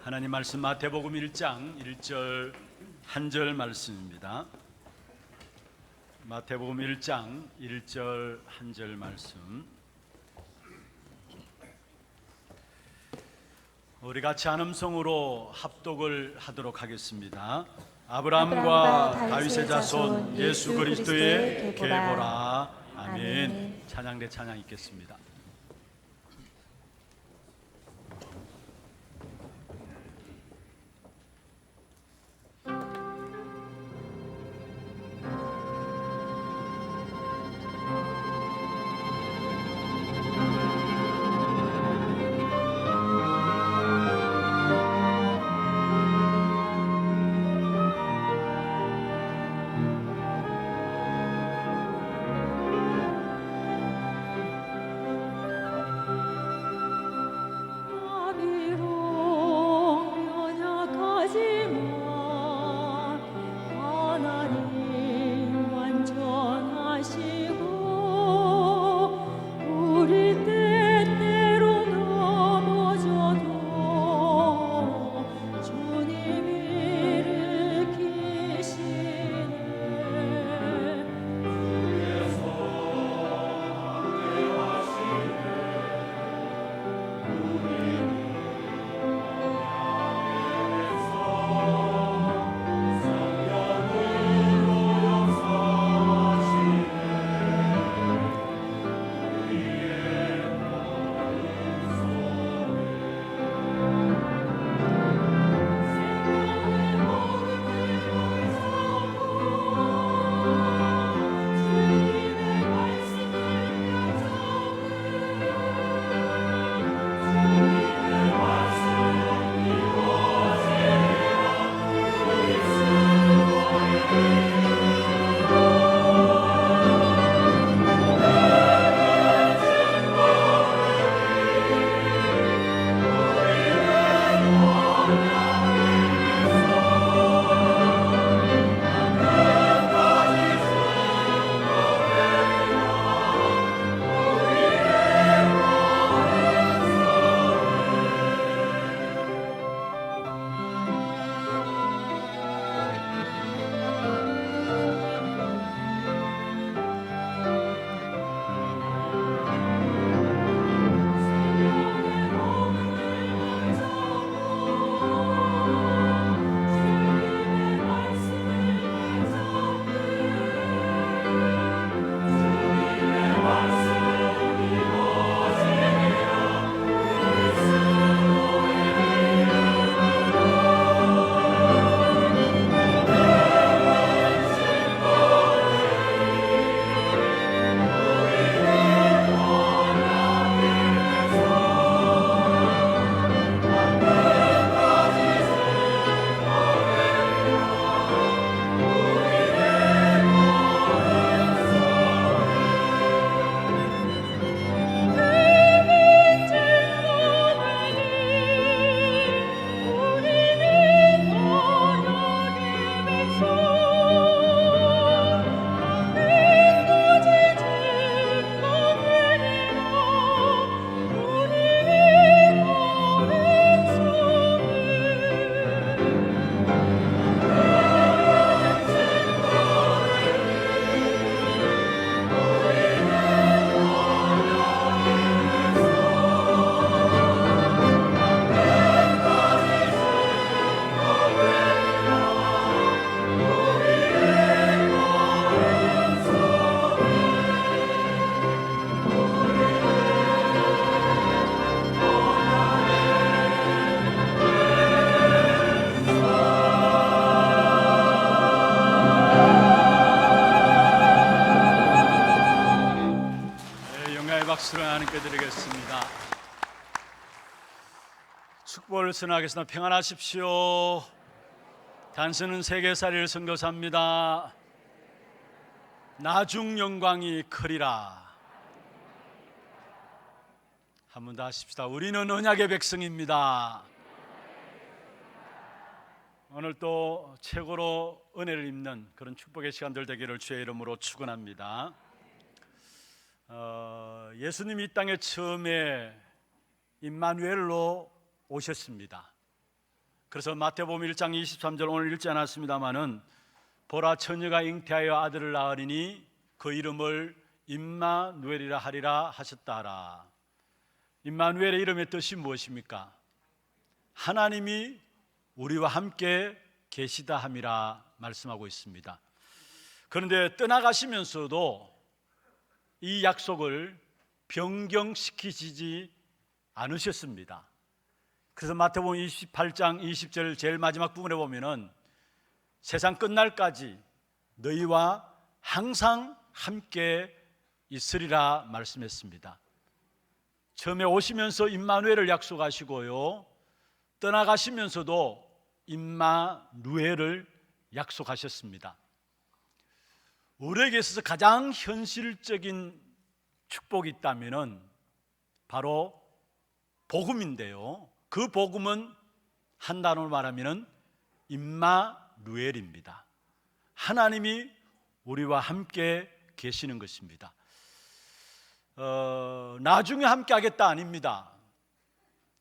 하나님 말씀 마태복음 1장 1절 한 절 말씀입니다. 마태복음 1장 1절 한 절 말씀. 우리 같이 한음성으로 합독을 하도록 하겠습니다. 아브라함과 다윗의 자손 예수 그리스도의 계보라. 아멘. 찬양대 찬양 읽겠습니다. 박수를 하나님께 드리겠습니다. 축복을 선하겠습니다. 평안하십시오. 단서는 세계살이를 선교사입니다. 나중 영광이 크리라. 한 번 더 하십시다. 우리는 언약의 백성입니다. 오늘 또 최고로 은혜를 입는 그런 축복의 시간들 되기를 주의 이름으로 축원합니다. 예수님이 이 땅에 처음에 임마누엘로 오셨습니다. 그래서 마태복음 1장 23절 오늘 읽지 않았습니다마는 보라 처녀가 잉태하여 아들을 낳으리니 그 이름을 임마누엘이라 하리라 하셨다 하라. 임마누엘의 이름의 뜻이 무엇입니까? 하나님이 우리와 함께 계시다 함이라 말씀하고 있습니다. 그런데 떠나가시면서도 이 약속을 변경시키지 않으셨습니다. 그래서 마태복음 28장 20절 제일 마지막 부분에 보면은 세상 끝날까지 너희와 항상 함께 있으리라 말씀했습니다. 처음에 오시면서 임마누엘을 약속하시고요, 떠나가시면서도 임마누엘을 약속하셨습니다. 우리에게 있어서 가장 현실적인 축복이 있다면 바로 복음인데요, 그 복음은 한 단어로 말하면 임마누엘입니다. 하나님이 우리와 함께 계시는 것입니다. 나중에 함께 하겠다 아닙니다.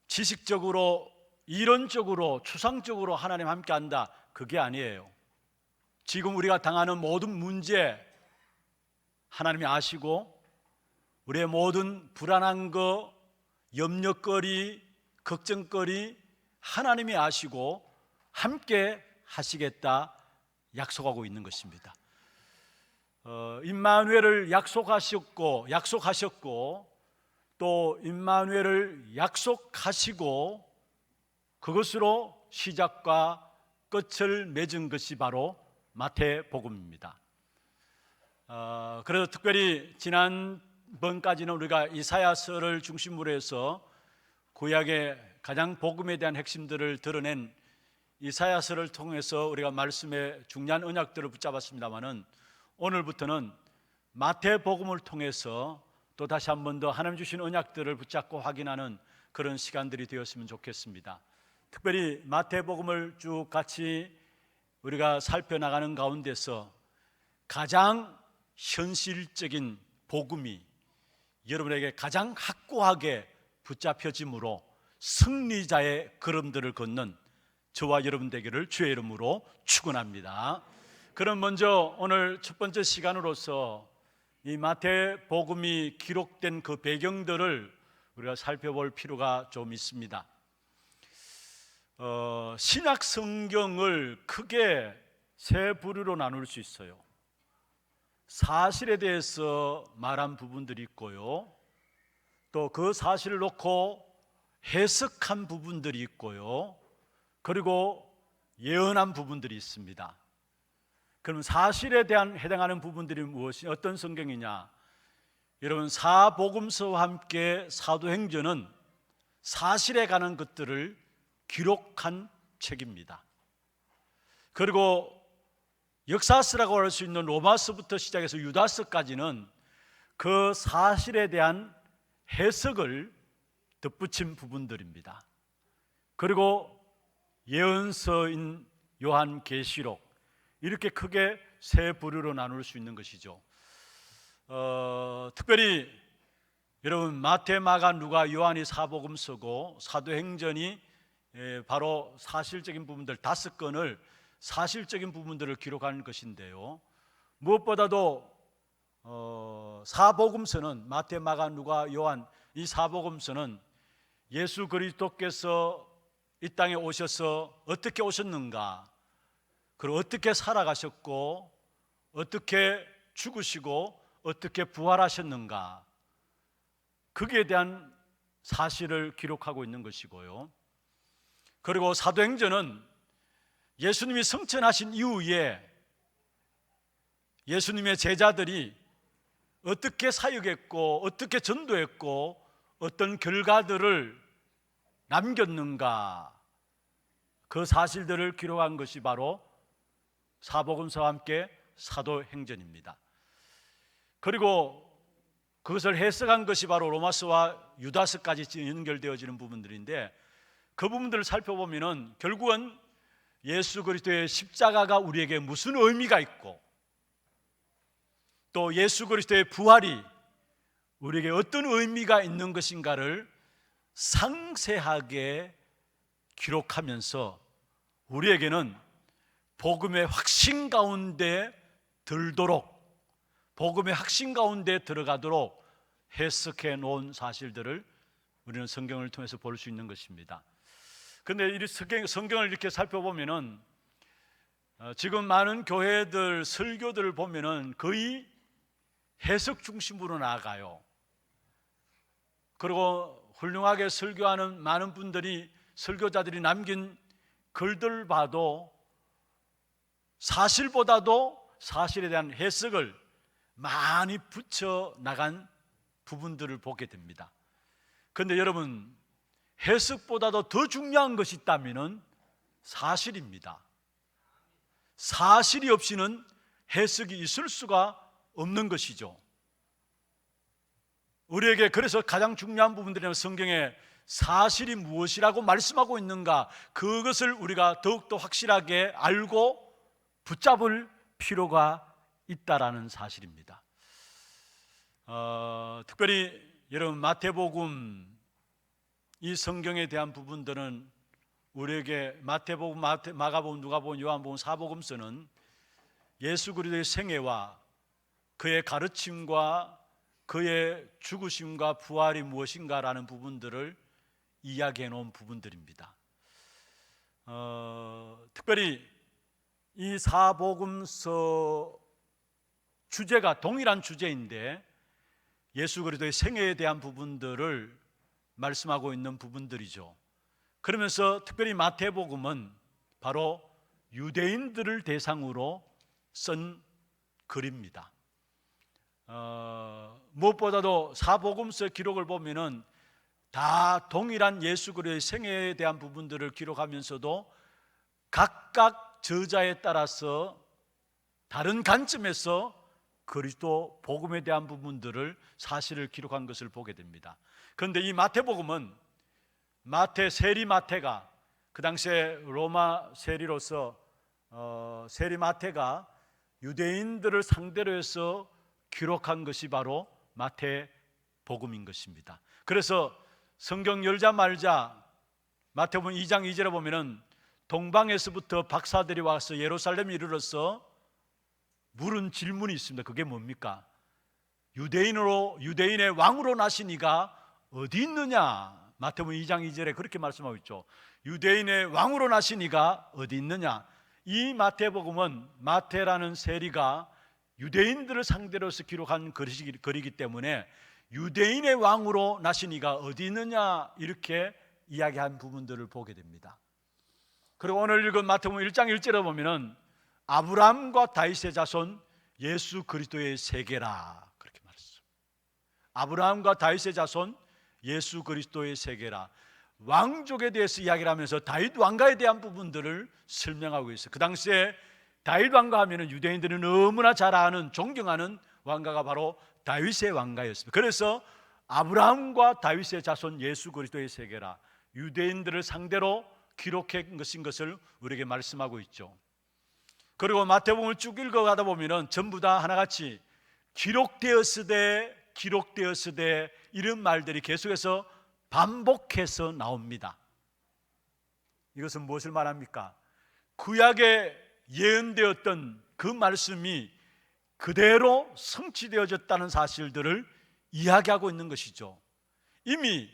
지식적으로, 이론적으로, 추상적으로 하나님 함께 한다, 그게 아니에요. 지금 우리가 당하는 모든 문제 하나님이 아시고, 우리의 모든 불안한 거, 염려거리, 걱정거리 하나님이 아시고 함께 하시겠다 약속하고 있는 것입니다. 임마누엘을 약속하셨고 또 임마누엘을 약속하시고 그것으로 시작과 끝을 맺은 것이 바로 마태복음입니다. 그래서 특별히 지난번까지는 우리가 이사야서를 중심으로 해서 구약의 가장 복음에 대한 핵심들을 드러낸 이사야서를 통해서 우리가 말씀의 중요한 언약들을 붙잡았습니다마는 오늘부터는 마태복음을 통해서 또 다시 한 번 더 하나님 주신 언약들을 붙잡고 확인하는 그런 시간들이 되었으면 좋겠습니다. 특별히 마태복음을 쭉 같이 우리가 살펴나가는 가운데서 가장 현실적인 복음이 여러분에게 가장 확고하게 붙잡혀짐으로 승리자의 걸음들을 걷는 저와 여러분 되기를 주의 이름으로 축원합니다. 그럼 먼저 오늘 첫 번째 시간으로서 이 마태복음이 기록된 그 배경들을 우리가 살펴볼 필요가 좀 있습니다. 신약 성경을 크게 세 부류로 나눌 수 있어요. 사실에 대해서 말한 부분들이 있고요, 또 그 사실을 놓고 해석한 부분들이 있고요, 그리고 예언한 부분들이 있습니다. 그럼 사실에 대한 해당하는 부분들이 무엇이 어떤 성경이냐? 여러분, 사복음서와 함께 사도행전은 사실에 관한 것들을 기록한 책입니다. 그리고 역사서라고 할 수 있는 로마서부터 시작해서 유다서까지는 그 사실에 대한 해석을 덧붙인 부분들입니다. 그리고 예언서인 요한계시록, 이렇게 크게 세 부류로 나눌 수 있는 것이죠. 특별히 여러분, 마태, 마가, 누가, 요한이 사복음서고 사도행전이 바로 사실적인 부분들 5건을 사실적인 부분들을 기록하는 것인데요, 무엇보다도 사복음서는 마태, 마가, 누가, 요한, 이 사복음서는 예수 그리스도께서 이 땅에 오셔서 어떻게 오셨는가, 그리고 어떻게 살아가셨고 어떻게 죽으시고 어떻게 부활하셨는가, 거기에 대한 사실을 기록하고 있는 것이고요. 그리고 사도행전은 예수님이 승천하신 이후에 예수님의 제자들이 어떻게 사역했고 어떻게 전도했고 어떤 결과들을 남겼는가, 그 사실들을 기록한 것이 바로 사복음서와 함께 사도행전입니다. 그리고 그것을 해석한 것이 바로 로마서와 유다서까지 연결되어지는 부분들인데, 그 부분들을 살펴보면 결국은 예수 그리스도의 십자가가 우리에게 무슨 의미가 있고 또 예수 그리스도의 부활이 우리에게 어떤 의미가 있는 것인가를 상세하게 기록하면서 우리에게는 복음의 확신 가운데 들도록, 복음의 확신 가운데 들어가도록 해석해 놓은 사실들을 우리는 성경을 통해서 볼 수 있는 것입니다. 그런데 이 성경을 이렇게 살펴보면은 지금 많은 교회들 설교들을 보면은 거의 해석 중심으로 나아가요. 그리고 훌륭하게 설교하는 많은 분들이, 설교자들이 남긴 글들 봐도 사실보다도 사실에 대한 해석을 많이 붙여 나간 부분들을 보게 됩니다. 그런데 여러분, 해석보다도 더 중요한 것이 있다면 사실입니다. 사실이 없이는 해석이 있을 수가 없는 것이죠. 우리에게 그래서 가장 중요한 부분들이란 성경에 사실이 무엇이라고 말씀하고 있는가, 그것을 우리가 더욱더 확실하게 알고 붙잡을 필요가 있다라는 사실입니다. 특별히 여러분, 마태복음, 이 성경에 대한 부분들은 우리에게 마태복음, 마가복음, 누가복음, 요한복음, 사복음서는 예수 그리스도의 생애와 그의 가르침과 그의 죽으심과 부활이 무엇인가라는 부분들을 이야기해 놓은 부분들입니다. 특별히 이 사복음서 주제가 동일한 주제인데 예수 그리스도의 생애에 대한 부분들을 말씀하고 있는 부분들이죠. 그러면서 특별히 마태복음은 바로 유대인들을 대상으로 쓴 글입니다. 무엇보다도 사복음서 기록을 보면은 다 동일한 예수 그리스도의 생애에 대한 부분들을 기록하면서도 각각 저자에 따라서 다른 관점에서 그리스도 복음에 대한 부분들을, 사실을 기록한 것을 보게 됩니다. 그런데 이 마태복음은 세리 마태가, 그 당시에 로마 세리로서 세리 마태가 유대인들을 상대로 해서 기록한 것이 바로 마태복음인 것입니다. 그래서 성경 열자마자 마태복음 2장 2절에 보면은 동방에서부터 박사들이 와서 예루살렘에 이르러서 물은 질문이 있습니다. 그게 뭡니까? 유대인의 왕으로 나신 이가 어디 있느냐? 마태복음 2장 2절에 그렇게 말씀하고 있죠. 유대인의 왕으로 나신 이가 어디 있느냐? 이 마태복음은 마태라는 세리가 유대인들을 상대로 해서 기록한 글이기 때문에 유대인의 왕으로 나신 이가 어디 있느냐, 이렇게 이야기한 부분들을 보게 됩니다. 그리고 오늘 읽은 마태복음 1장 1절에 보면은 아브라함과 다윗의 자손 예수 그리스도의 세계라, 그렇게 말했어요. 아브라함과 다윗의 자손 예수 그리스도의 세계라. 왕족에 대해서 이야기를 하면서 다윗 왕가에 대한 부분들을 설명하고 있어요. 그 당시에 다윗 왕가 하면은 유대인들이 너무나 잘 아는, 존경하는 왕가가 바로 다윗의 왕가였습니다. 그래서 아브라함과 다윗의 자손 예수 그리스도의 세계라, 유대인들을 상대로 기록한 것인 것을 우리에게 말씀하고 있죠. 그리고 마태복음을 쭉 읽어가다 보면은 전부 다 하나같이 기록되었으되 이런 말들이 계속해서 반복해서 나옵니다. 이것은 무엇을 말합니까? 구약에 예언되었던 그 말씀이 그대로 성취되어졌다는 사실들을 이야기하고 있는 것이죠. 이미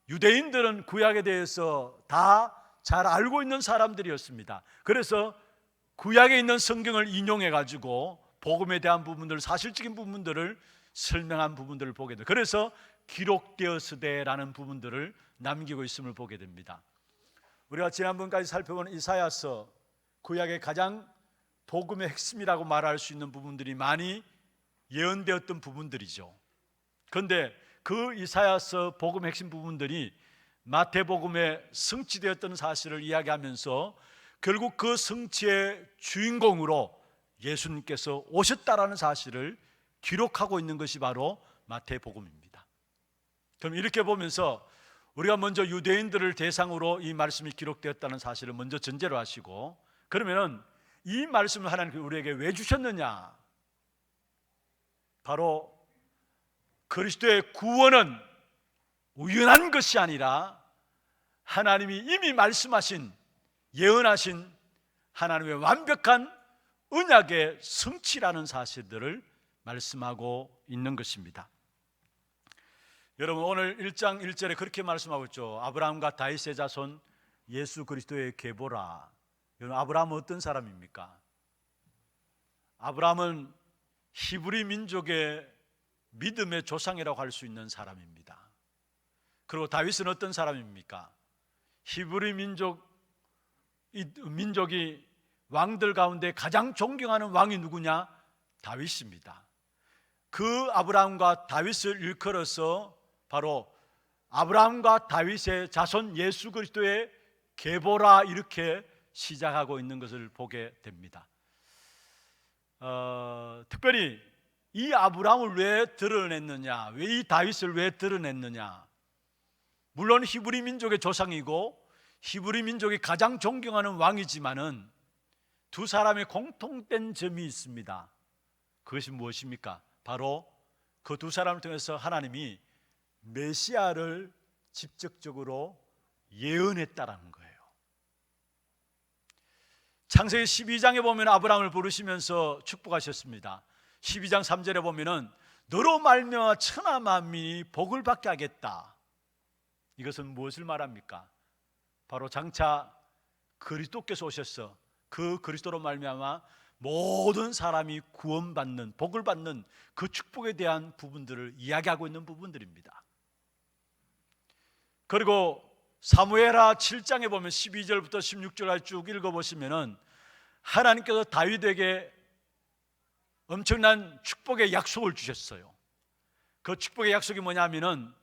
유대인들은 구약에 대해서 다 잘 알고 있는 사람들이었습니다. 그래서 구약에 있는 성경을 인용해 가지고 복음에 대한 부분들, 사실적인 부분들을 설명한 부분들을 보게 돼요. 그래서 기록되었으되라는 부분들을 남기고 있음을 보게 됩니다. 우리가 지난번까지 살펴본 이사야서, 구약의 가장 복음의 핵심이라고 말할 수 있는 부분들이 많이 예언되었던 부분들이죠. 그런데 그 이사야서 복음의 핵심 부분들이 마태복음에 성취되었던 사실을 이야기하면서 결국 그 성취의 주인공으로 예수님께서 오셨다라는 사실을 기록하고 있는 것이 바로 마태복음입니다. 그럼 이렇게 보면서 우리가 먼저 유대인들을 대상으로 이 말씀이 기록되었다는 사실을 먼저 전제로 하시고, 그러면 이 말씀을 하나님께서 우리에게 왜 주셨느냐? 바로 그리스도의 구원은 우연한 것이 아니라 하나님이 이미 말씀하신 예언하신 하나님의 완벽한 언약의 성취라는 사실들을 말씀하고 있는 것입니다. 여러분, 오늘 1장 1절에 그렇게 말씀하고 있죠. 아브라함과 다윗의 자손 예수 그리스도의 계보라. 여러분, 아브라함은 어떤 사람입니까? 아브라함은 히브리 민족의 믿음의 조상이라고 할 수 있는 사람입니다. 그리고 다윗은 어떤 사람입니까? 히브리 민족이 왕들 가운데 가장 존경하는 왕이 누구냐? 다윗입니다. 그 아브라함과 다윗을 일컬어서 바로 아브라함과 다윗의 자손 예수 그리스도의 계보라 이렇게 시작하고 있는 것을 보게 됩니다. 특별히 이 아브라함을 왜 드러냈느냐, 왜 이 다윗을 왜 드러냈느냐? 물론 히브리 민족의 조상이고 히브리 민족이 가장 존경하는 왕이지만은 두 사람의 공통된 점이 있습니다. 그것이 무엇입니까? 바로 그 두 사람을 통해서 하나님이 메시아를 직접적으로 예언했다라는 거예요. 창세기 12장에 보면 아브라함을 부르시면서 축복하셨습니다. 12장 3절에 보면은 너로 말미암아 천하 만민이 복을 받게 하겠다. 이것은 무엇을 말합니까? 바로 장차 그리스도께서 오셔서 그 그리스도로 말미암아 모든 사람이 구원받는, 복을 받는 그 축복에 대한 부분들을 이야기하고 있는 부분들입니다. 그리고 사무엘하 7장에 보면 12절부터 16절까지 쭉 읽어보시면은 하나님께서 다윗에게 엄청난 축복의 약속을 주셨어요. 그 축복의 약속이 뭐냐면은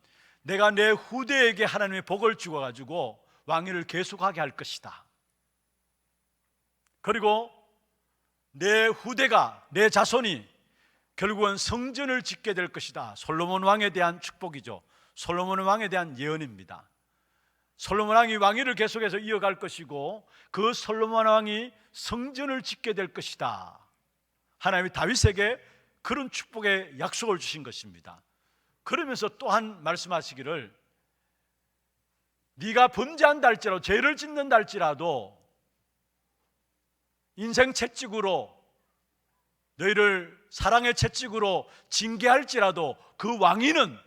내가 내 후대에게 하나님의 복을 주어가지고 왕위를 계속하게 할 것이다. 그리고 내 후대가, 내 자손이 결국은 성전을 짓게 될 것이다. 솔로몬 왕에 대한 축복이죠. 솔로몬 왕에 대한 예언입니다. 솔로몬 왕이 왕위를 계속해서 이어갈 것이고 그 솔로몬 왕이 성전을 짓게 될 것이다. 하나님이 다윗에게 그런 축복의 약속을 주신 것입니다. 그러면서 또한 말씀하시기를 네가 범죄한다 할지라도, 죄를 짓는다 할지라도 인생 채찍으로 너희를 사랑의 채찍으로 징계할지라도 그 왕위는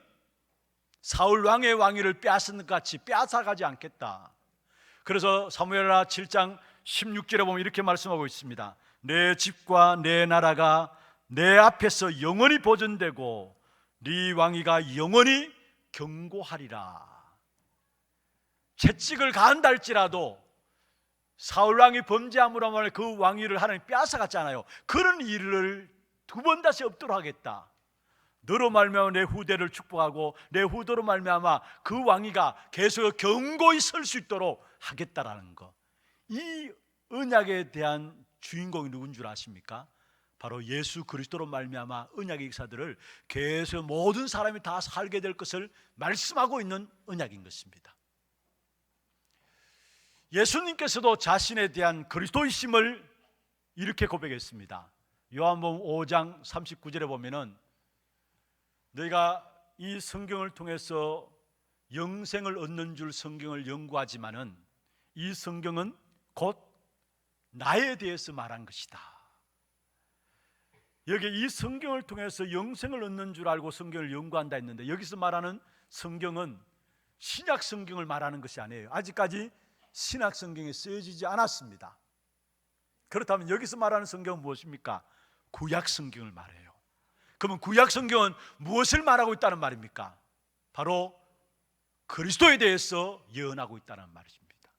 사울 왕의 왕위를 빼앗은 것 같이 빼앗아가지 않겠다. 그래서 사무엘하 7장 16절에 보면 이렇게 말씀하고 있습니다. 내 집과 내 나라가 내 앞에서 영원히 보존되고 네 왕위가 영원히 경고하리라. 채찍을 가한다 할지라도 사울 왕이 범죄함으로 말해 그 왕위를 하나님 빼앗아갔잖아요. 그런 일을 두 번 다시 없도록 하겠다. 너로 말미암아 내 후대를 축복하고 내 후대로 말미암아 그 왕위가 계속 견고히 설 수 있도록 하겠다라는 거. 이 언약에 대한 주인공이 누군 줄 아십니까? 바로 예수 그리스도로 말미암아 언약의 역사들을 계속 모든 사람이 다 살게 될 것을 말씀하고 있는 언약인 것입니다. 예수님께서도 자신에 대한 그리스도이심을 이렇게 고백했습니다. 요한복음 5장 39절에 보면은 너희가 이 성경을 통해서 영생을 얻는 줄 성경을 연구하지만은 이 성경은 곧 나에 대해서 말한 것이다. 여기 이 성경을 통해서 영생을 얻는 줄 알고 성경을 연구한다 했는데 여기서 말하는 성경은 신약 성경을 말하는 것이 아니에요. 아직까지 신약 성경에 쓰여지지 않았습니다. 그렇다면 여기서 말하는 성경은 무엇입니까? 구약 성경을 말해요. 그러면 구약 성경은 무엇을 말하고 있다는 말입니까? 바로 그리스도에 대해서 예언하고 있다는 말입니다.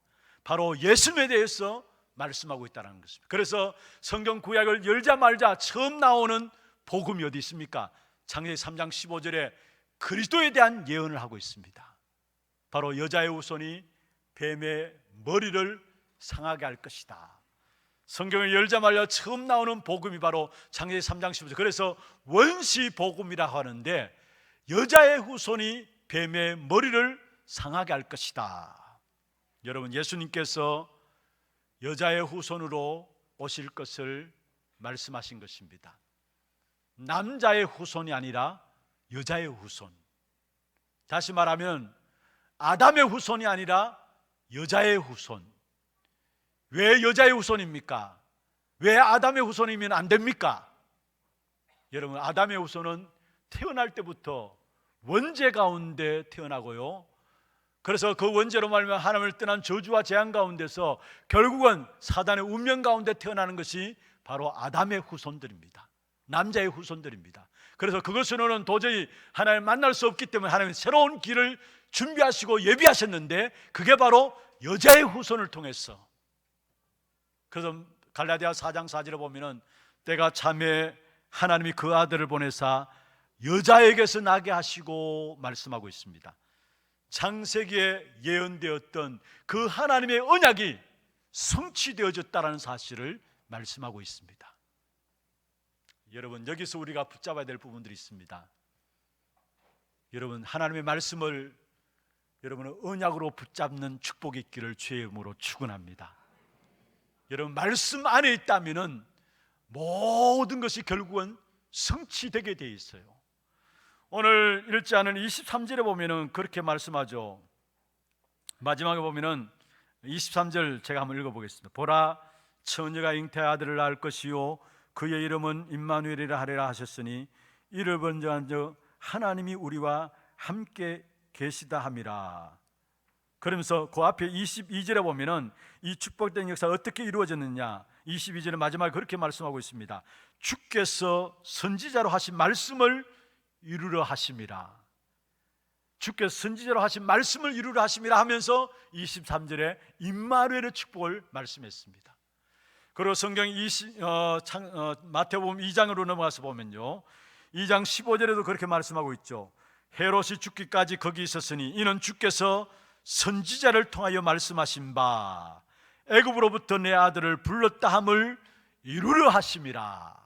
바로 예수님에 대해서 말씀하고 있다는 것입니다. 그래서 성경 구약을 열자마자 처음 나오는 복음이 어디 있습니까? 창세기 3장 15절에 그리스도에 대한 예언을 하고 있습니다. 바로 여자의 후손이 뱀의 머리를 상하게 할 것이다. 성경을 열자마자 처음 나오는 복음이 바로 창세기 3장 15절. 그래서 원시 복음이라고 하는데 여자의 후손이 뱀의 머리를 상하게 할 것이다. 여러분, 예수님께서 여자의 후손으로 오실 것을 말씀하신 것입니다. 남자의 후손이 아니라 여자의 후손. 다시 말하면 아담의 후손이 아니라 여자의 후손. 왜 여자의 후손입니까? 왜 아담의 후손이면 안 됩니까? 여러분, 아담의 후손은 태어날 때부터 원죄 가운데 태어나고요, 그래서 그 원죄로 말미암아 하나님을 떠난 저주와 재앙 가운데서 결국은 사단의 운명 가운데 태어나는 것이 바로 아담의 후손들입니다. 남자의 후손들입니다. 그래서 그것으로는 도저히 하나님을 만날 수 없기 때문에 하나님은 새로운 길을 준비하시고 예비하셨는데, 그게 바로 여자의 후손을 통해서. 그래서 갈라디아 4장 4절에 보면은 때가 참에 하나님이 그 아들을 보내사 여자에게서 나게 하시고 말씀하고 있습니다. 창세기에 예언되었던 그 하나님의 언약이 성취되어졌다는 사실을 말씀하고 있습니다. 여러분, 여기서 우리가 붙잡아야 될 부분들이 있습니다. 여러분, 하나님의 말씀을 여러분은 언약으로 붙잡는 축복이 있기를 주의 이름으로 축원합니다. 여러분, 말씀 안에 있다면은 모든 것이 결국은 성취되게 돼 있어요. 오늘 읽지 않은 23절에 보면은 그렇게 말씀하죠. 마지막에 보면은 23절 제가 한번 읽어보겠습니다. 보라, 처녀가 잉태의 아들을 낳을 것이요 그의 이름은 임마누엘이라 하리라 하셨으니 이를 번정한 저 하나님이 우리와 함께 계시다 함이라. 그러면서 그 앞에 22절에 보면은 이 축복된 역사가 어떻게 이루어졌느냐, 22절의 마지막에 그렇게 말씀하고 있습니다. 주께서 선지자로 하신 말씀을 이루려 하심이라. 주께서 선지자로 하신 말씀을 이루려 하심이라 하면서 23절에 임마누엘의 축복을 말씀했습니다. 그리고 성경 마태복음 2장으로 넘어가서 보면요, 2장 15절에도 그렇게 말씀하고 있죠. 헤롯이 죽기까지 거기 있었으니 이는 주께서 선지자를 통하여 말씀하신 바 애굽으로부터 내 아들을 불렀다 함을 이루려 하심이라.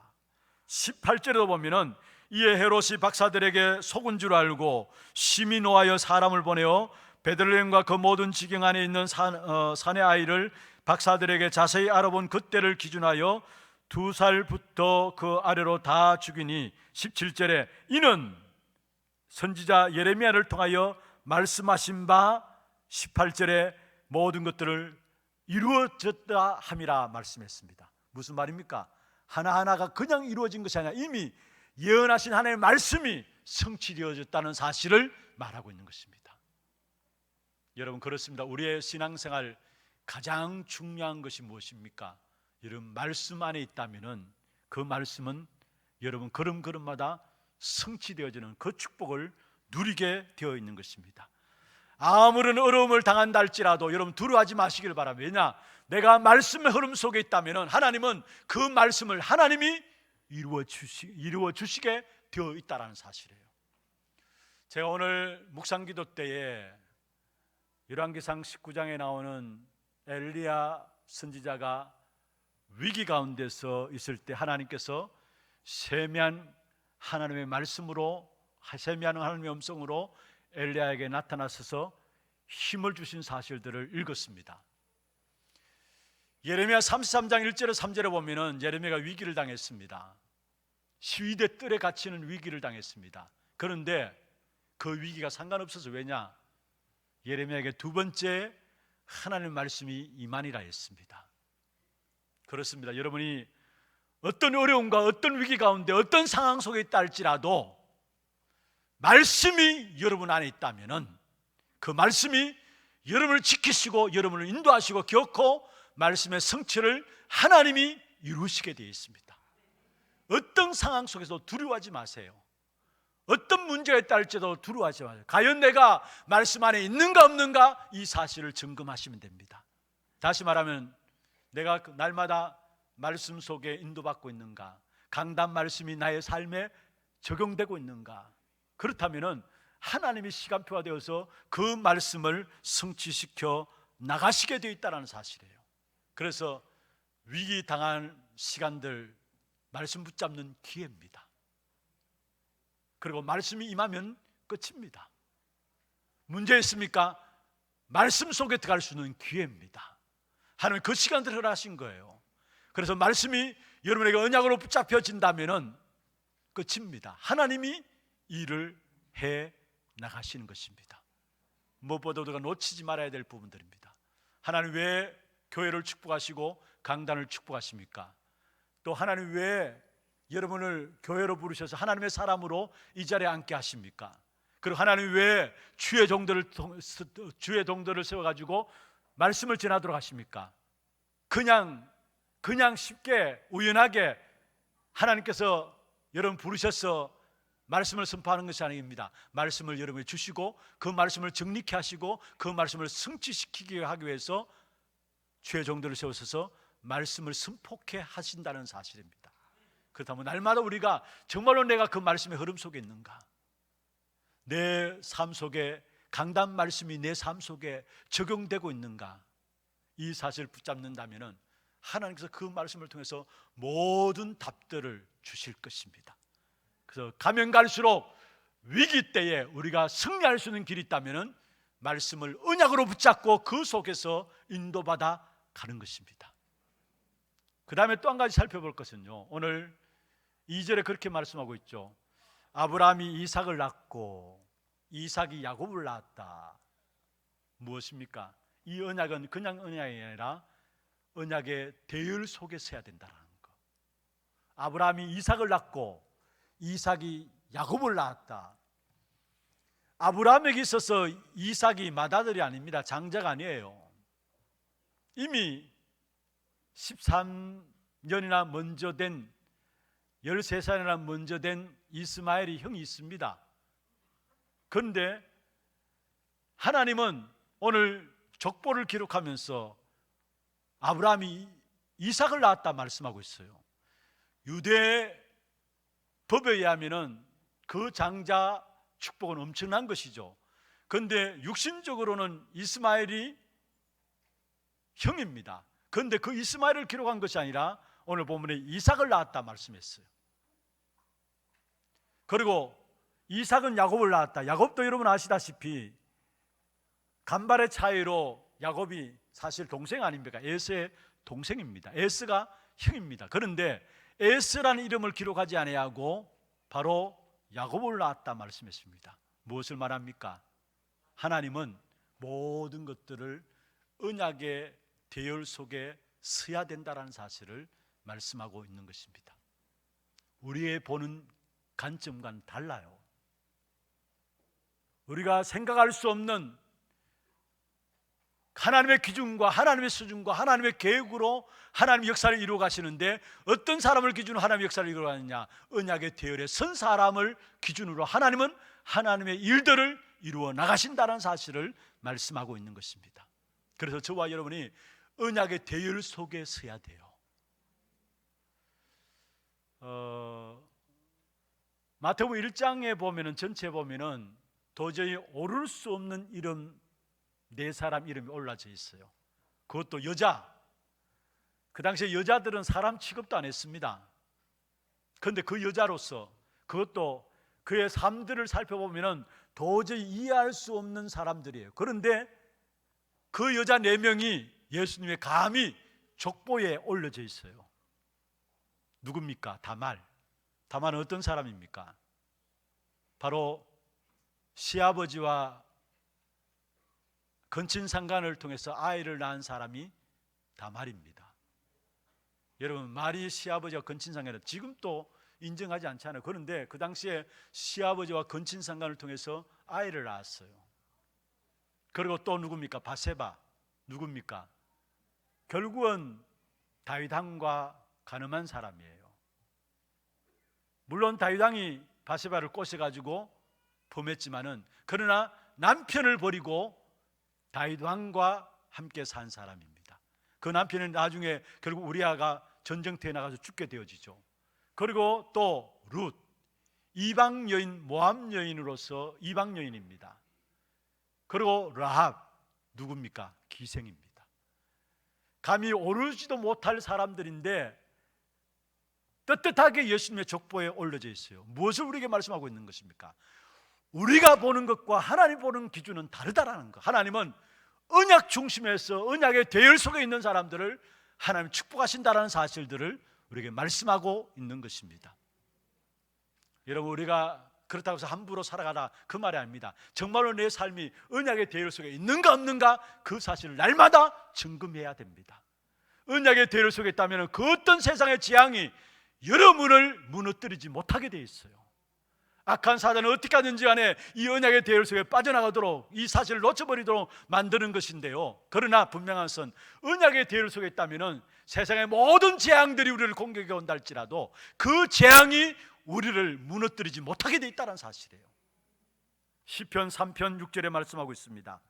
18절에도 보면은 이에 헤롯이 박사들에게 속은 줄 알고 심히 노하여 사람을 보내어 베들레헴과 그 모든 지경 안에 있는 산의 아이를 박사들에게 자세히 알아본 그때를 기준하여 2살부터 그 아래로 다 죽이니 17절에 이는 선지자 예레미야를 통하여 말씀하신 바 18절에 모든 것들을 이루어졌다 함이라 말씀했습니다. 무슨 말입니까? 하나하나가 그냥 이루어진 것이 아니라 이미 예언하신 하나님의 말씀이 성취되어졌다는 사실을 말하고 있는 것입니다. 여러분, 그렇습니다. 우리의 신앙생활 가장 중요한 것이 무엇입니까? 여러분, 말씀 안에 있다면은 그 말씀은 여러분 걸음걸음마다 성취되어지는 그 축복을 누리게 되어 있는 것입니다. 아무런 어려움을 당한다 할지라도 여러분 두려워하지 마시길 바랍니다. 왜냐? 내가 말씀의 흐름 속에 있다면 하나님은 그 말씀을 하나님이 이루어 주시게 되어 있다는 사실이에요. 제가 오늘 묵상기도 때에 열왕기상 19장에 나오는 엘리야 선지자가 위기 가운데서 있을 때 하나님께서 세미한 하나님의 말씀으로, 세미한 하나님의 음성으로 엘리야에게 나타나셔서 힘을 주신 사실들을 읽었습니다. 예레미야 33장 1절에 3절에 보면은 예레미야가 위기를 당했습니다. 시위대 뜰에 갇히는 위기를 당했습니다. 그런데 그 위기가 상관없어서, 왜냐? 예레미야에게 두 번째 하나님의 말씀이 임하니라 했습니다. 그렇습니다. 여러분이 어떤 어려움과 어떤 위기 가운데 어떤 상황 속에 있다 할지라도 말씀이 여러분 안에 있다면은 그 말씀이 여러분을 지키시고 여러분을 인도하시고 결코 말씀의 성취를 하나님이 이루시게 되어 있습니다. 어떤 상황 속에서 두려워하지 마세요. 어떤 문제가 있다 할지라도 두려워하지 마세요. 과연 내가 말씀 안에 있는가 없는가, 이 사실을 점검하시면 됩니다. 다시 말하면 내가 날마다 말씀 속에 인도받고 있는가, 강단 말씀이 나의 삶에 적용되고 있는가, 그렇다면 하나님이 시간표가 되어서 그 말씀을 성취시켜 나가시게 되어 있다는 사실이에요. 그래서 위기 당한 시간들 말씀 붙잡는 기회입니다. 그리고 말씀이 임하면 끝입니다. 문제 있습니까? 말씀 속에 들어갈 수 있는 기회입니다. 하나님 그 시간들을 허락하신 거예요. 그래서 말씀이 여러분에게 언약으로 붙잡혀진다면 끝입니다. 하나님이 일을 해 나가시는 것입니다. 무엇보다 우리가 놓치지 말아야 될 부분들입니다. 하나님 왜 교회를 축복하시고 강단을 축복하십니까? 또 하나님 왜 여러분을 교회로 부르셔서 하나님의 사람으로 이 자리에 앉게 하십니까? 그리고 하나님 왜 주의 종들을 세워가지고 말씀을 전하도록 하십니까? 그냥 쉽게 우연하게 하나님께서 여러분 부르셔서 말씀을 선포하는 것이 아닙니다. 말씀을 여러분이 주시고 그 말씀을 정립케 하시고 그 말씀을 성취시키게 하기 위해서 주의 종들을 세우셔서 말씀을 선포케 하신다는 사실입니다. 그렇다면 날마다 우리가 정말로 내가 그 말씀의 흐름 속에 있는가? 내 삶 속에 강단 말씀이 내 삶 속에 적용되고 있는가? 이 사실을 붙잡는다면 하나님께서 그 말씀을 통해서 모든 답들을 주실 것입니다. 그래서 가면 갈수록 위기 때에 우리가 승리할 수 있는 길이 있다면 말씀을 언약으로 붙잡고 그 속에서 인도받아 가는 것입니다. 그 다음에 또 한 가지 살펴볼 것은요, 오늘 2절에 그렇게 말씀하고 있죠. 아브라함이 이삭을 낳고 이삭이 야곱을 낳았다. 무엇입니까? 이 언약은 그냥 언약이 아니라 언약의 대열 속에 서야 된다는 것. 아브라함이 이삭을 낳고 이삭이 야곱을 낳았다. 아브라함에게 있어서 이삭이 맏아들이 아닙니다. 장자가 아니에요. 이미 13년이나 먼저 된 13살이나 먼저 된 이스마엘이 형이 있습니다. 그런데 하나님은 오늘 족보를 기록하면서 아브라함이 이삭을 낳았다 말씀하고 있어요. 유대 법에 의하면 그 장자 축복은 엄청난 것이죠. 그런데 육신적으로는 이스마엘이 형입니다. 그런데 그 이스마엘을 기록한 것이 아니라 오늘 본문에 이삭을 낳았다 말씀했어요. 그리고 이삭은 야곱을 낳았다. 야곱도 여러분 아시다시피 간발의 차이로 야곱이 사실 동생 아닙니까? 에스의 동생입니다. 에스가 형입니다. 그런데 에스라는 이름을 기록하지 아니하고 바로 야곱을 낳았다 말씀했습니다. 무엇을 말합니까? 하나님은 모든 것들을 언약의 대열 속에 서야 된다는 사실을 말씀하고 있는 것입니다. 우리의 보는 관점과는 달라요. 우리가 생각할 수 없는 하나님의 기준과 하나님의 수준과 하나님의 계획으로 하나님의 역사를 이루어 가시는데 어떤 사람을 기준으로 하나님의 역사를 이루어 가느냐? 언약의 대열에 선 사람을 기준으로 하나님은 하나님의 일들을 이루어 나가신다는 사실을 말씀하고 있는 것입니다. 그래서 저와 여러분이 언약의 대열 속에 서야 돼요. 마태복음 1장에 보면은 전체에 보면은 도저히 오를 수 없는 이름 네 사람 이름이 올라져 있어요. 그것도 여자. 그 당시에 여자들은 사람 취급도 안 했습니다. 그런데 그 여자로서 그것도 그의 삶들을 살펴보면 도저히 이해할 수 없는 사람들이에요. 그런데 그 여자 4명이 예수님의 감히 족보에 올려져 있어요. 누굽니까? 다말. 다말은 어떤 사람입니까? 바로 시아버지와 건친상간을 통해서 아이를 낳은 사람이 다말입니다. 여러분, 말이 시아버지와 건친상간을 지금 또 인정하지 않잖아요. 그런데 그 당시에 시아버지와 건친상간을 통해서 아이를 낳았어요. 그리고 또 누굽니까? 바세바. 누굽니까? 결국은 다윗 왕과 가늠한 사람이에요. 물론 다윗 왕이 바세바를 꼬셔가지고 범했지만은 그러나 남편을 버리고 다윗 왕과 함께 산 사람입니다. 그 남편은 나중에 결국 우리아가 전쟁터에 나가서 죽게 되어지죠. 그리고 또 룻, 이방 여인, 모압 여인으로서 이방 여인입니다. 그리고 라합, 누굽니까? 기생입니다. 감히 오르지도 못할 사람들인데 떳떳하게 예수님의 족보에 올려져 있어요. 무엇을 우리에게 말씀하고 있는 것입니까? 우리가 보는 것과 하나님 보는 기준은 다르다라는 것. 하나님은 언약 중심에서 언약의 대열 속에 있는 사람들을 하나님 축복하신다라는 사실들을 우리에게 말씀하고 있는 것입니다. 여러분, 우리가 그렇다고 해서 함부로 살아가라 그 말이 아닙니다. 정말로 내 삶이 언약의 대열 속에 있는가 없는가 그 사실을 날마다 점검해야 됩니다. 언약의 대열 속에 있다면 그 어떤 세상의 재앙이 여러분을 무너뜨리지 못하게 되어 있어요. 악한 사단은 어떻게 하든지 간에 이 언약의 대열 속에 빠져나가도록 이 사실을 놓쳐버리도록 만드는 것인데요, 그러나 분명한 것은 언약의 대열 속에 있다면 세상의 모든 재앙들이 우리를 공격해 온다 할지라도 그 재앙이 우리를 무너뜨리지 못하게 되어 있다는 사실이에요. 시편 3편 6절에 말씀하고 있습니다.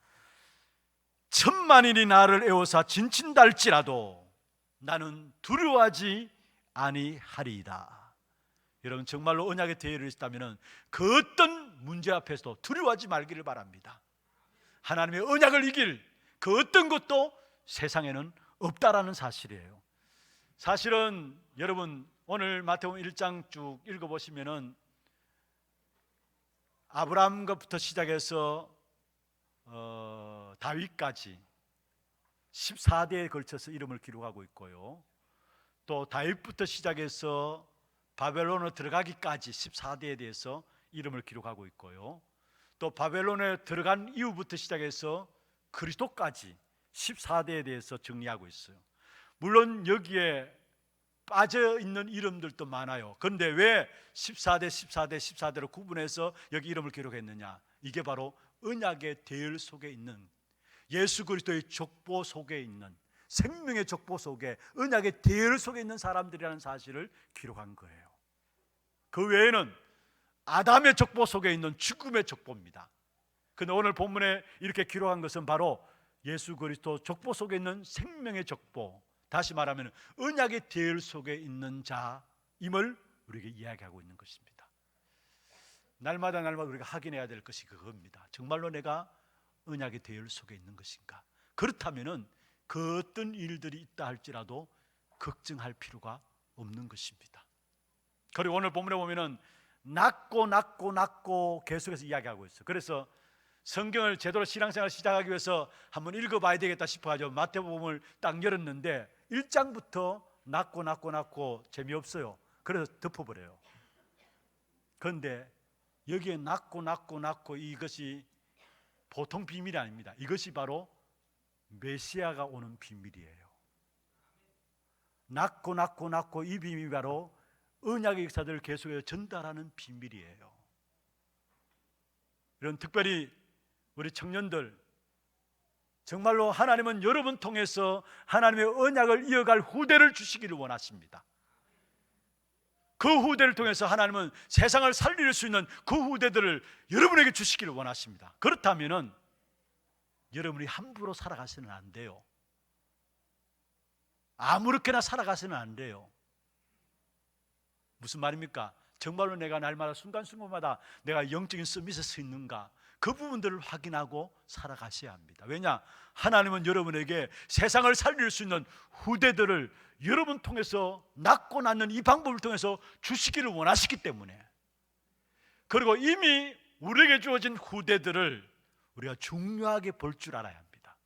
천만인이 나를 에워싸 진친다 할지라도 나는 두려워하지 아니하리이다. 여러분, 정말로 언약의 대열이 있다면 그 어떤 문제 앞에서도 두려워하지 말기를 바랍니다. 하나님의 언약을 이길 그 어떤 것도 세상에는 없다라는 사실이에요. 사실은 여러분, 오늘 마태복음 1장 쭉 읽어보시면은 아브라함부터 시작해서 다윗까지 14대에 걸쳐서 이름을 기록하고 있고요, 또 다윗부터 시작해서 바벨론에 들어가기까지 14대에 대해서 이름을 기록하고 있고요, 또 바벨론에 들어간 이후부터 시작해서 그리스도까지 14대에 대해서 정리하고 있어요. 물론 여기에 빠져있는 이름들도 많아요. 그런데 왜 14대로 구분해서 여기 이름을 기록했느냐? 이게 바로 언약의 대열 속에 있는, 예수 그리스도의 족보 속에 있는, 생명의 족보 속에, 언약의 대열 속에 있는 사람들이라는 사실을 기록한 거예요. 그 외에는 아담의 족보 속에 있는 죽음의 족보입니다. 그런데 오늘 본문에 이렇게 기록한 것은 바로 예수 그리스도 족보 속에 있는 생명의 족보, 다시 말하면 언약의 대열 속에 있는 자임을 우리에게 이야기하고 있는 것입니다. 날마다 우리가 확인해야 될 것이 그겁니다. 정말로 내가 언약의 대열 속에 있는 것인가? 그렇다면 그 어떤 일들이 있다 할지라도 걱정할 필요가 없는 것입니다. 그리고 오늘 본문에 보면은 낮고 계속해서 이야기하고 있어요. 그래서 성경을 제대로 신앙생활을 시작하기 위해서 한번 읽어봐야 되겠다 싶어가지고 마태복음을 딱 열었는데 1장부터 낮고 재미없어요. 그래서 덮어버려요. 그런데 여기에 낮고 이것이 보통 비밀이 아닙니다. 이것이 바로 메시아가 오는 비밀이에요. 낮고 이 비밀이 바로 언약의 역사들을 계속해서 전달하는 비밀이에요. 이런 특별히 우리 청년들, 정말로 하나님은 여러분 통해서 하나님의 언약을 이어갈 후대를 주시기를 원하십니다. 그 후대를 통해서 하나님은 세상을 살릴 수 있는 그 후대들을 여러분에게 주시기를 원하십니다. 그렇다면 여러분이 함부로 살아가서는 안 돼요. 아무렇게나 살아가서는 안 돼요. 무슨 말입니까? 정말로 내가 날마다 순간순간마다 내가 영적인 서밋에 서 있는가, 그 부분들을 확인하고 살아가셔야 합니다. 왜냐? 하나님은 여러분에게 세상을 살릴 수 있는 후대들을 여러분 통해서 낳고 낳는 이 방법을 통해서 주시기를 원하시기 때문에, 그리고 이미 우리에게 주어진 후대들을 우리가 중요하게 볼 줄 알아야 합니다.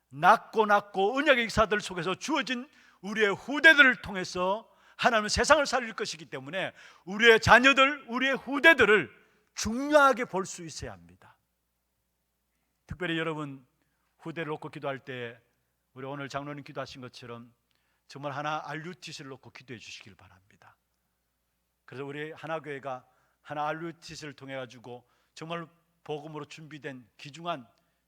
낳고 언약의 역사들 속에서 주어진 우리의 후대들을 통해서 하나님은 세상을 살릴 것이기 때문에 우리의 자녀들, 우리의 후대들을 중요하게 볼 수 있어야 합니다. 특별히 여러분 후대를 놓고 기도할 때 우리 오늘 장로님 기도하신 것처럼 정말 하나 RUTC를 놓고 기도해 주시길 바랍니다. 그래서 우리 하나교회가 하나 RUTC를 통해 가지고 정말 복음으로 준비된 귀중한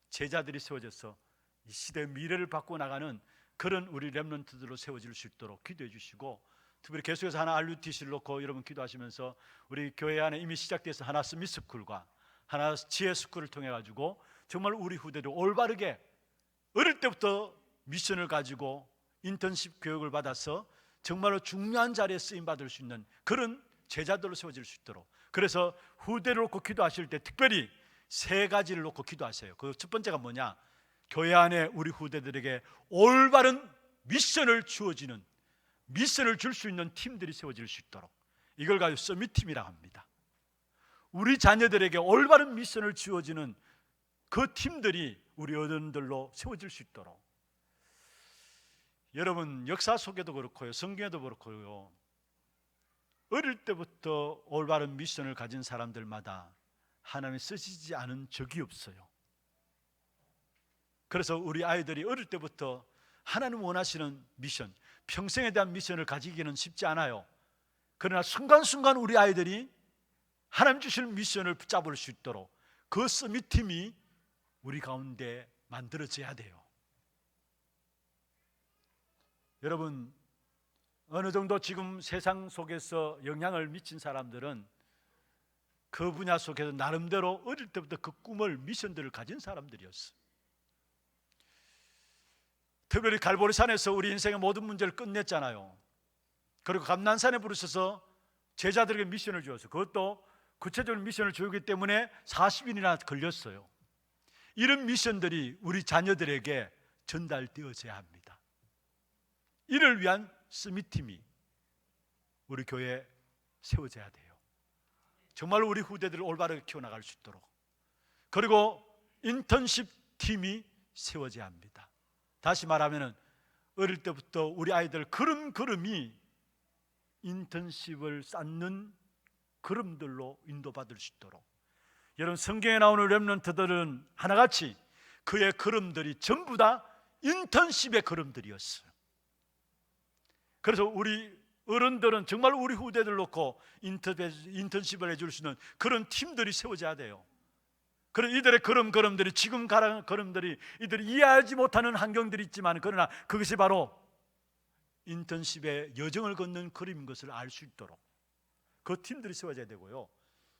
제자들이 세워져서 이 시대의 미래를 바꿔 나가는 그런 우리 렘넌트들로 세워질 수 있도록 기도해 주시고, 특별히 계속해서 하나 RUTC를 놓고 여러분 기도하시면서 우리 교회 안에 이미 시작돼서 하나 스미스 스쿨과 하나 지혜 스쿨을 통해 가지고 정말 우리 후대도 올바르게 어릴 때부터 미션을 가지고 인턴십 교육을 받아서 정말로 중요한 자리에 쓰임 받을 수 있는 그런 제자들로 세워질 수 있도록, 그래서 후대를 놓고 기도하실 때 특별히 세 가지를 놓고 기도하세요. 그 첫 번째가 뭐냐? 교회 안에 우리 후대들에게 올바른 미션을 주어지는, 미션을 줄 수 있는 팀들이 세워질 수 있도록, 이걸 가지고 서밋팀이라고 합니다. 우리 자녀들에게 올바른 미션을 주어지는 그 팀들이 우리 어른들로 세워질 수 있도록. 여러분 역사 속에도 그렇고요, 성경에도 그렇고요, 어릴 때부터 올바른 미션을 가진 사람들마다 하나님이 쓰시지 않은 적이 없어요. 그래서 우리 아이들이 어릴 때부터 하나님 원하시는 미션, 평생에 대한 미션을 가지기는 쉽지 않아요. 그러나 순간순간 우리 아이들이 하나님 주시는 미션을 붙잡을 수 있도록 그 서밋팀이 우리 가운데 만들어져야 돼요. 여러분, 어느 정도 지금 세상 속에서 영향을 미친 사람들은 그 분야 속에서 나름대로 어릴 때부터 그 꿈을, 미션들을 가진 사람들이었어요. 특별히 갈보리산에서 우리 인생의 모든 문제를 끝냈잖아요. 그리고 감난산에 부르셔서 제자들에게 미션을 주었어요. 그것도 구체적인 미션을 주기 때문에 40일이나 걸렸어요. 이런 미션들이 우리 자녀들에게 전달되어져야 합니다. 이를 위한 서밋팀이 우리 교회에 세워져야 돼요. 정말로 우리 후대들을 올바르게 키워나갈 수 있도록. 그리고 인턴십 팀이 세워져야 합니다. 다시 말하면 어릴 때부터 우리 아이들 걸음걸음이 인턴십을 쌓는 걸음들로 인도받을 수 있도록. 여러분, 성경에 나오는 렘넌트들은 하나같이 그의 걸음들이 전부 다 인턴십의 걸음들이었어요. 그래서 우리 어른들은 정말 우리 후대들 놓고 인턴십을 해줄 수 있는 그런 팀들이 세워져야 돼요. 그런 이들의 걸음들이 지금 가는 걸음들이 이들이 이해하지 못하는 환경들이 있지만, 그러나 그것이 바로 인턴십의 여정을 걷는 걸음인 것을 알 수 있도록 그 팀들이 세워져야 되고요.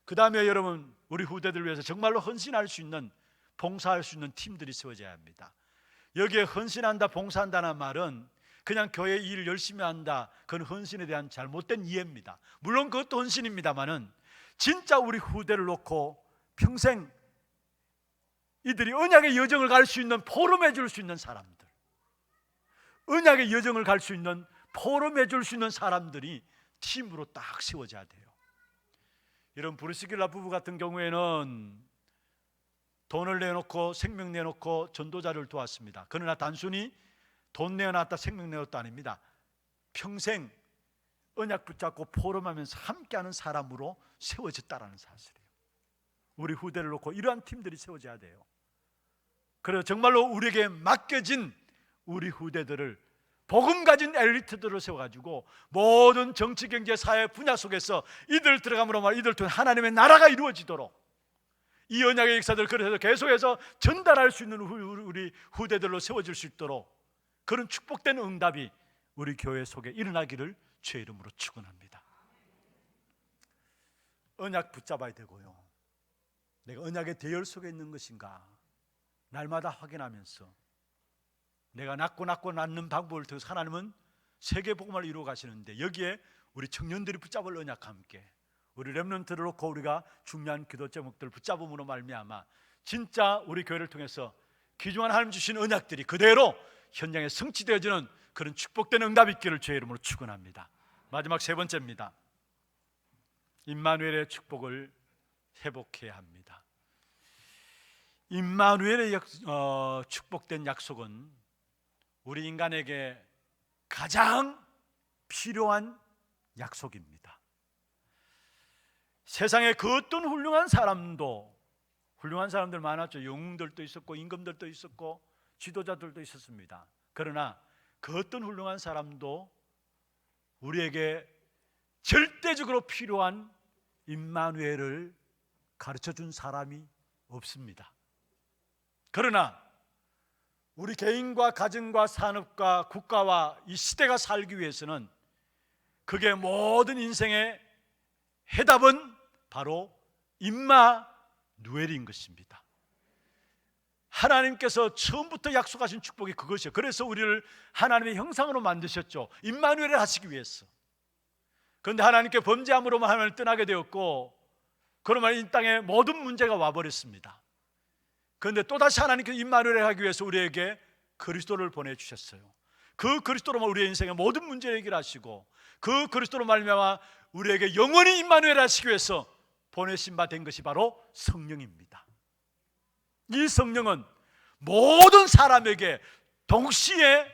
그 다음에 여러분, 우리 후대들을 위해서 정말로 헌신할 수 있는, 봉사할 수 있는 팀들이 세워져야 합니다. 여기에 헌신한다, 봉사한다는 말은 그냥 교회 일 열심히 한다, 그건 헌신에 대한 잘못된 이해입니다. 물론 그것도 헌신입니다만은 진짜 우리 후대를 놓고 평생 이들이 언약의 여정을 갈 수 있는, 포럼해 줄 수 있는 사람들, 언약의 여정을 갈 수 있는, 포럼해 줄 수 있는 사람들이 팀으로 딱 세워져야 돼요. 이런 브루스길라 부부 같은 경우에는 돈을 내놓고 생명 내놓고 전도자를 도왔습니다. 그러나 단순히 돈 내어놨다 생명 내었다 아닙니다. 평생 언약 붙잡고 포럼하면서 함께하는 사람으로 세워졌다라는 사실이에요. 우리 후대를 놓고 이러한 팀들이 세워져야 돼요. 그래서 정말로 우리에게 맡겨진 우리 후대들을, 복음 가진 엘리트들을 세워가지고 모든 정치, 경제, 사회 분야 속에서 이들 들어감으로 말 이들 통해 하나님의 나라가 이루어지도록 이 언약의 역사들을 그래서 계속해서 전달할 수 있는 우리 후대들로 세워질 수 있도록 그런 축복된 응답이 우리 교회 속에 일어나기를 주의 이름으로 축원합니다. 언약 붙잡아야 되고요. 내가 언약의 대열 속에 있는 것인가 날마다 확인하면서 내가 낳고 낳는 방법을 통해서 하나님은 세계 복음을 이루어 가시는데, 여기에 우리 청년들이 붙잡을 언약과 함께 우리 렘넌트를 놓고 우리가 중요한 기도 제목들을 붙잡음으로 말미암아 진짜 우리 교회를 통해서 귀중한 하나님 주신 언약들이 그대로 현장에 성취되어지는 그런 축복된 응답이 있기를 주의 이름으로 축원합니다. 마지막 세 번째입니다. 임마누엘의 축복을 회복해야 합니다. 임마누엘의 축복된 약속은 우리 인간에게 가장 필요한 약속입니다. 세상에 그 어떤 훌륭한 사람들 많았죠. 영웅들도 있었고 임금들도 있었고 지도자들도 있었습니다. 그러나 그 어떤 훌륭한 사람도 우리에게 절대적으로 필요한 임마누엘을 가르쳐준 사람이 없습니다. 그러나 우리 개인과 가정과 산업과 국가와 이 시대가 살기 위해서는 그게 모든 인생의 해답은 바로 임마누엘인 것입니다. 하나님께서 처음부터 약속하신 축복이 그것이에요. 그래서 우리를 하나님의 형상으로 만드셨죠. 임마누엘을 하시기 위해서. 그런데 하나님께 범죄함으로만 하나님을 떠나게 되었고, 그러면 이 땅에 모든 문제가 와버렸습니다. 그런데 또다시 하나님께서 임마누엘을 하기 위해서 우리에게 그리스도를 보내주셨어요. 그 그리스도로만 우리의 인생의 모든 문제를 해결하시고, 그 그리스도로 말미암아 우리에게 영원히 임마누엘 하시기 위해서 보내신 바 된 것이 바로 성령입니다. 이 성령은 모든 사람에게 동시에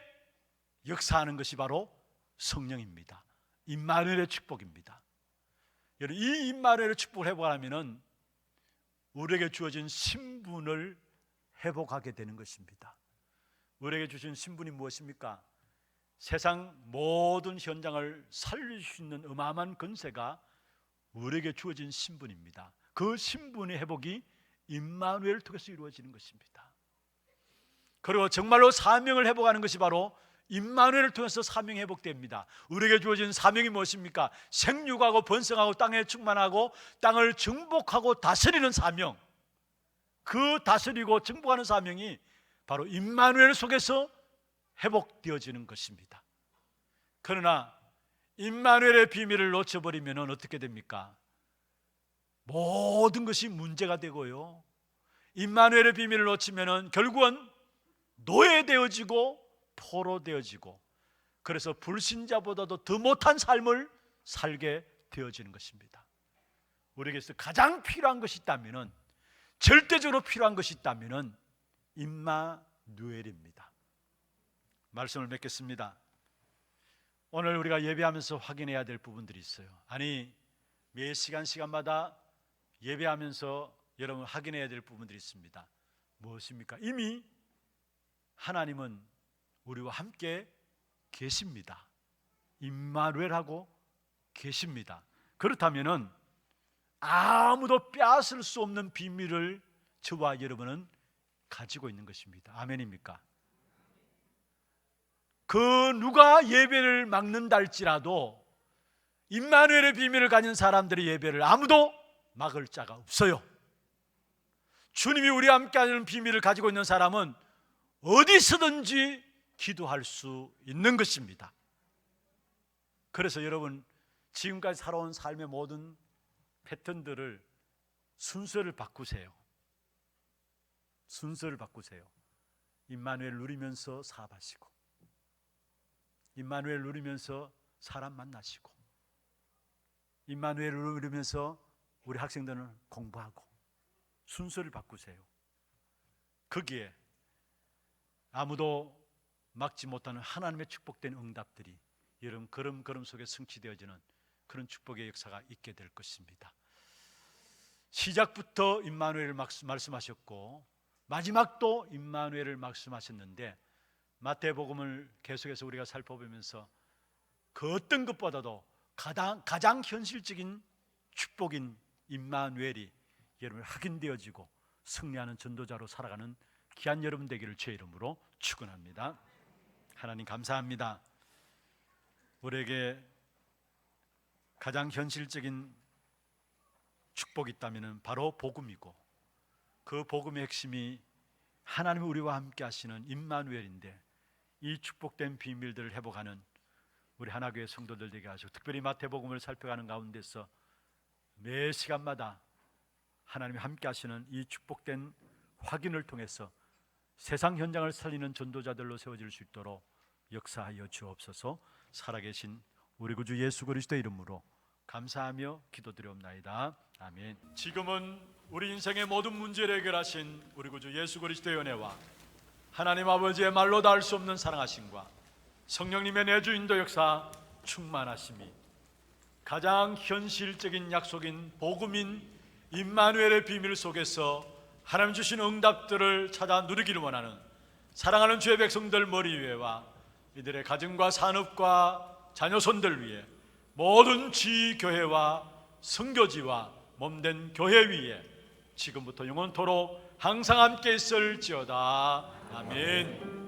역사하는 것이 바로 성령입니다. 임마누엘의 축복입니다. 이 임마누엘의 축복을 회복하려면 우리에게 주어진 신분을 회복하게 되는 것입니다. 우리에게 주신 신분이 무엇입니까? 세상 모든 현장을 살릴 수 있는 어마어마한 권세가 우리에게 주어진 신분입니다. 그 신분의 회복이 임마누엘을 통해서 이루어지는 것입니다. 그리고 정말로 사명을 회복하는 것이 바로 임마누엘을 통해서 사명이 회복됩니다. 우리에게 주어진 사명이 무엇입니까? 생육하고 번성하고 땅에 충만하고 땅을 정복하고 다스리는 사명, 그 다스리고 정복하는 사명이 바로 임마누엘 속에서 회복되어지는 것입니다. 그러나 임마누엘의 비밀을 놓쳐버리면 어떻게 됩니까? 모든 것이 문제가 되고요, 임마누엘의 비밀을 놓치면 결국은 노예되어지고 포로되어지고, 그래서 불신자보다도 더 못한 삶을 살게 되어지는 것입니다. 우리에게서 가장 필요한 것이 있다면, 절대적으로 필요한 것이 있다면 임마누엘입니다. 말씀을 맺겠습니다. 오늘 우리가 예배하면서 확인해야 될 부분들이 있어요. 아니, 매 시간마다 예배하면서 여러분 확인해야 될 부분들이 있습니다. 무엇입니까? 이미 하나님은 우리와 함께 계십니다. 임마누엘하고 계십니다. 그렇다면 아무도 빼앗을 수 없는 비밀을 저와 여러분은 가지고 있는 것입니다. 아멘입니까? 그 누가 예배를 막는다 할지라도 임마누엘의 비밀을 가진 사람들의 예배를 아무도 막을 자가 없어요. 주님이 우리와 함께하는 비밀을 가지고 있는 사람은 어디서든지 기도할 수 있는 것입니다. 그래서 여러분, 지금까지 살아온 삶의 모든 패턴들을 순서를 바꾸세요. 순서를 바꾸세요. 임마누엘 누리면서 사업하시고, 임마누엘 누리면서 사람 만나시고, 임마누엘 누리면서 우리 학생들은 공부하고, 순서를 바꾸세요. 거기에 아무도 막지 못하는 하나님의 축복된 응답들이 여러분 걸음걸음 속에 성취되어지는 그런 축복의 역사가 있게 될 것입니다. 시작부터 임마누엘을 말씀하셨고 마지막도 임마누엘을 말씀하셨는데, 마태복음을 계속해서 우리가 살펴보면서 그 어떤 것보다도 가장 현실적인 축복인 임마누엘이 여러분 확인되어지고 승리하는 전도자로 살아가는 귀한 여러분 되기를 주의 이름으로 축원합니다. 하나님 감사합니다. 우리에게 가장 현실적인 축복이 있다면 바로 복음이고, 그 복음의 핵심이 하나님이 우리와 함께 하시는 임마누엘인데, 이 축복된 비밀들을 회복하는 우리 하나교회 성도들 되게 하시고, 특별히 마태복음을 살펴가는 가운데서 매 시간마다 하나님이 함께 하시는 이 축복된 확인을 통해서 세상 현장을 살리는 전도자들로 세워질 수 있도록 역사하여 주옵소서. 살아계신 우리 구주 예수 그리스도의 이름으로 감사하며 기도드리옵나이다. 아멘. 지금은 우리 인생의 모든 문제를 해결하신 우리 구주 예수 그리스도의 은혜와 하나님 아버지의 말로 닿을 수 없는 사랑하심과 성령님의 내주 인도 역사 충만하심이 가장 현실적인 약속인 복음인 임마누엘의 비밀 속에서 하나님 주신 응답들을 찾아 누리기를 원하는 사랑하는 주의 백성들 머리 위에와 이들의 가정과 산업과 자녀손들 위에, 모든 지교회와 선교지와 몸된 교회 위에 지금부터 영원토록 항상 함께 있을지어다. 아멘.